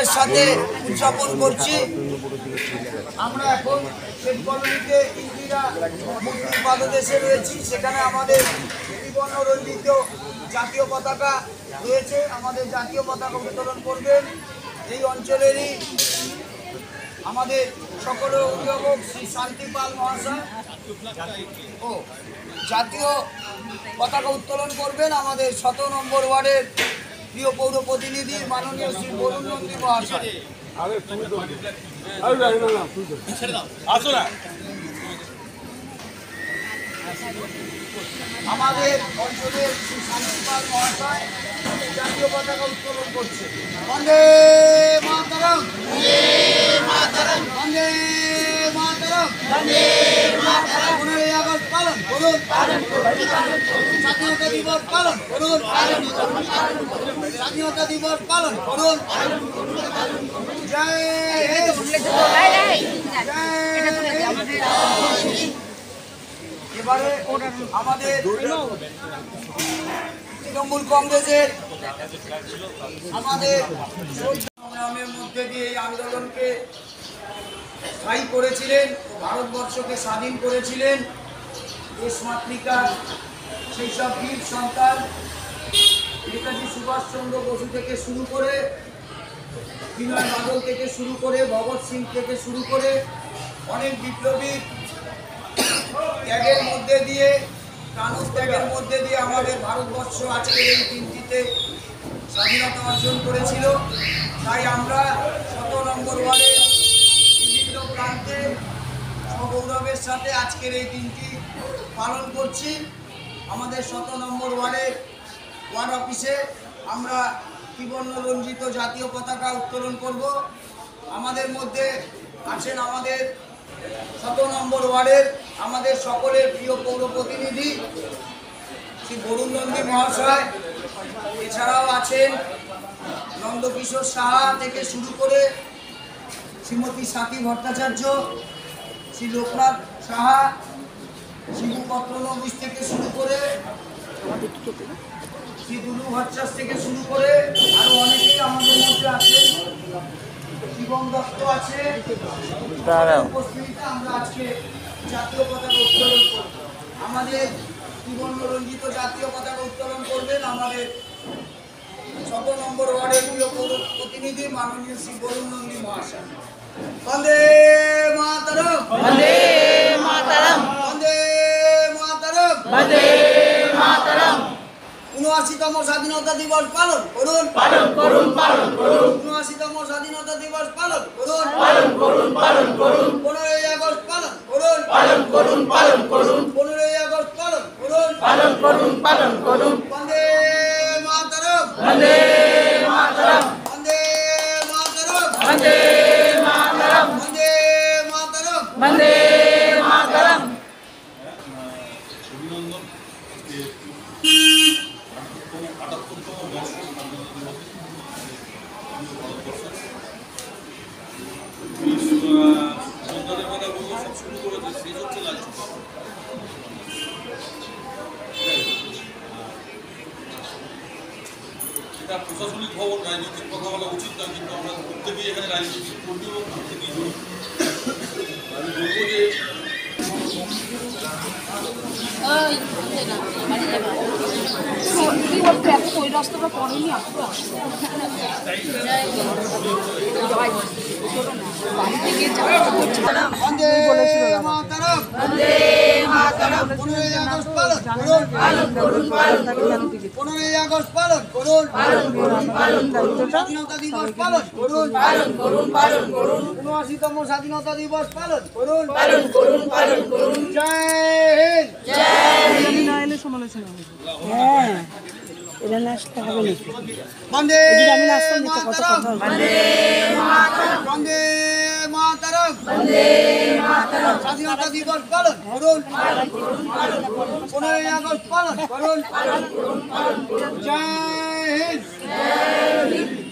আনন্দের সাথে উদযাপন করছি। আমরা এখন শেখ কলোনিতে ইন্দিরা মূর্তির পাদদেশে রয়েছি। সেখানে আমাদের ত্রিবর্ণ রঞ্জিত জাতীয় পতাকা রয়েছে। আমাদের জাতীয় পতাকা উত্তোলন করবেন এই অঞ্চলেরই আমাদের সকলের অভিভাবক শ্রী শান্তিপাল মহাশয় ও জাতীয় পতাকা উত্তোলন করবেন আমাদের 17 নম্বর ওয়ার্ডের প্রিয় পৌর প্রতিনিধি মাননীয় শ্রী বরুণ নন্দী মহাশয়। আমাদের অঞ্চলের শ্রী শান্তিপাল মহাশয় জাতীয় পতাকা উত্তোলন করছে। বন্দে মাতরম, বন্দে মাতরম, বন্দে মাতরম, বন্দে মাতরম। 15ই আগস্ট পালন করুন, স্বাধীনতা দিবস পালন করুন, স্বাধীনতা দিবস পালন করুন। জয় হিন্দ। এবারে আমাদের তৃণমূল কংগ্রেসের আমাদের সংগ্রামের মধ্যে দিয়ে এই আন্দোলনকে স্থায়ী করেছিলেন, ভারতবর্ষকে স্বাধীন করেছিলেন দেশমাতৃকা সেই সব বীর সন্তান নেতাজি সুভাষচন্দ্র বসু থেকে শুরু করে, বিনয় বাদল থেকে শুরু করে, ভগৎ সিং থেকে শুরু করে অনেক বিপ্লবী ত্যাগের মধ্যে দিয়ে, প্রাণত্যাগের মধ্যে দিয়ে আমাদের ভারতবর্ষ আজকের এই দিনটিতে স্বাধীনতা অর্জন করেছিল। তাই আমরা 17 নম্বর ওয়ার্ডের বিভিন্ন প্রান্তে সগৌরবের সাথে আজকের এই দিনটি পালন করছি। আমাদের 17 নম্বর ওয়ার্ডের ওয়ার্ড অফিসে আমরা ত্রিবর্ণ রঞ্জিত জাতীয় পতাকা উত্তোলন করব। আমাদের মধ্যে আছেন আমাদের 17 নম্বর ওয়ার্ডের আমাদের সকলের প্রিয় পৌর প্রতিনিধি শ্রী বরুণ নন্দী মহাশয়। এছাড়াও আছেন নন্দকিশোর সাহা থেকে শুরু করে শ্রীমতী স্বাতী ভট্টাচার্য, শ্রী লোকনাথ সাহা, শিবু পত্রনবিশ থেকে শুরু করে শ্রী দুলু ভট্টাচার্য থেকে শুরু করে আরো অনেকেই আমাদের মধ্যে আছেন। জীবন দত্ত আছে। উপস্থিতিতে আমরা আজকে জাতীয় পতাকা উত্তোলন করব। আমাদের ত্রিবর্ণ রঞ্জিত জাতীয় পতাকা উত্তোলন করবেন আমাদের 17 নম্বর ওয়ার্ডের প্রিয় পৌর প্রতিনিধি মাননীয় শ্রী বরুণ নন্দী মহাশয়। বন্দে মাতরম, বন্দে মাতরম, বন্দে মাতরম, বন্দে মাতরম। ৭৯তম স্বাধীনতা দিবস পালন করুন, পালন করুন, পালন করুন। ৭৯তম স্বাধীনতা দিবস পালন করুন, পালন করুন, পালন করুন। 15ই আগস্ট পালন করুন, পালন করুন, পালন করুন। 15ই আগস্ট পালন করুন, পালন করুন, পালন করুন। বন্দে মাতরম, বন্দে মাতরম, বন্দে মাতরম, বন্দে মাতরম, বন্দে মাতরম, বন্দে মাতরম। অভিনন্দন। 78তম বর্ষ সন্তানের কথা বলবো, সব শুরু করেছে শেষ হচ্ছে লালচু। এটা প্রশাসনিক ভবন, রাজনৈতিক কথা বলা উচিত না, কিন্তু আমরা প্রত্যেকেই এখানে রাজনৈতিক কর্মী এবং প্রত্যেকেই জড়িত। আমি বলবো যে ওই রাস্তাটা পড়েনি বন্দে মাতরম, বন্দে মাতরম। 15ই আগস্ট পালন করুন, পালন করুন, পালন করুন। 15ই আগস্ট পালন করুন, পালন করুন, পালন করুন। স্বাধীনতা দিবস পালন করুন, পালন করুন, পালন করুন। ৭৯তম স্বাধীনতা দিবস পালন করুন, পালন করুন, পালন করুন। জয় হিন্দ, জয় হিন্দ। সমালোচনা হ্যাঁ এটা নাচতে হবে না। বন্দে মাতরম, বন্দে মাতরম, বন্দে মাতরম, বন্দে মাতরম। স্বাধীনতা দিবস পালন করুন, পালন করুন, পালন করুন। 15ই আগস্ট পালন করুন, পালন করুন, পালন করুন। জয় হিন্দ,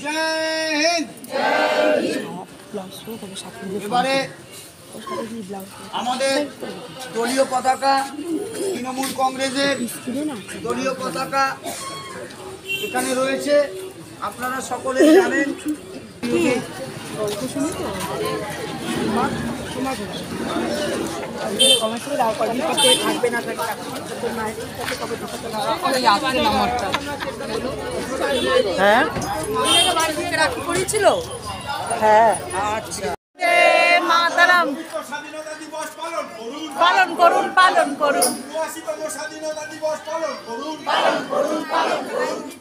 জয় হিন্দ, জয় হিন্দ। এবারে আমাদের দলীয় পতাকা, তৃণমূল কংগ্রেসের দলীয় পতাকা এখানে রয়েছে। আপনারা সকলে জানেন শুনি তো তোমার কমেন্টে দাও কদিন পথে থাকবে না থাকবে তোর মায়ের কাছে কবে ঢোকাতে আসছে নাম্বারটা হ্যাঁ বাড়ি থেকে রাখি করেছিল হ্যাঁ আচ্ছা মাতারাম স্বাধীনতা দিবস পালন করুন পালন করুন পালন করুন ৮২তম স্বাধীনতা দিবস পালন করুন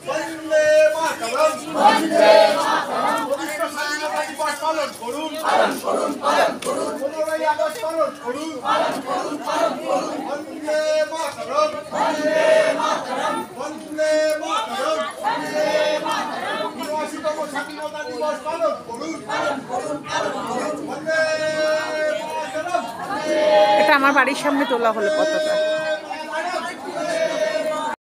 বন্দে মাতরম বন্দে মাতরম ২৫ স্বাধীনতা দিবস পালন করুন ১৫ই আগস্ট পালন করুন বন্দে মাতরম বন্দে মাতরম ৮২তম স্বাধীনতা দিবস পালন করুন বন্দে মাতরম। এটা আমার বাড়ির সামনে তোলা হলো পতাকা।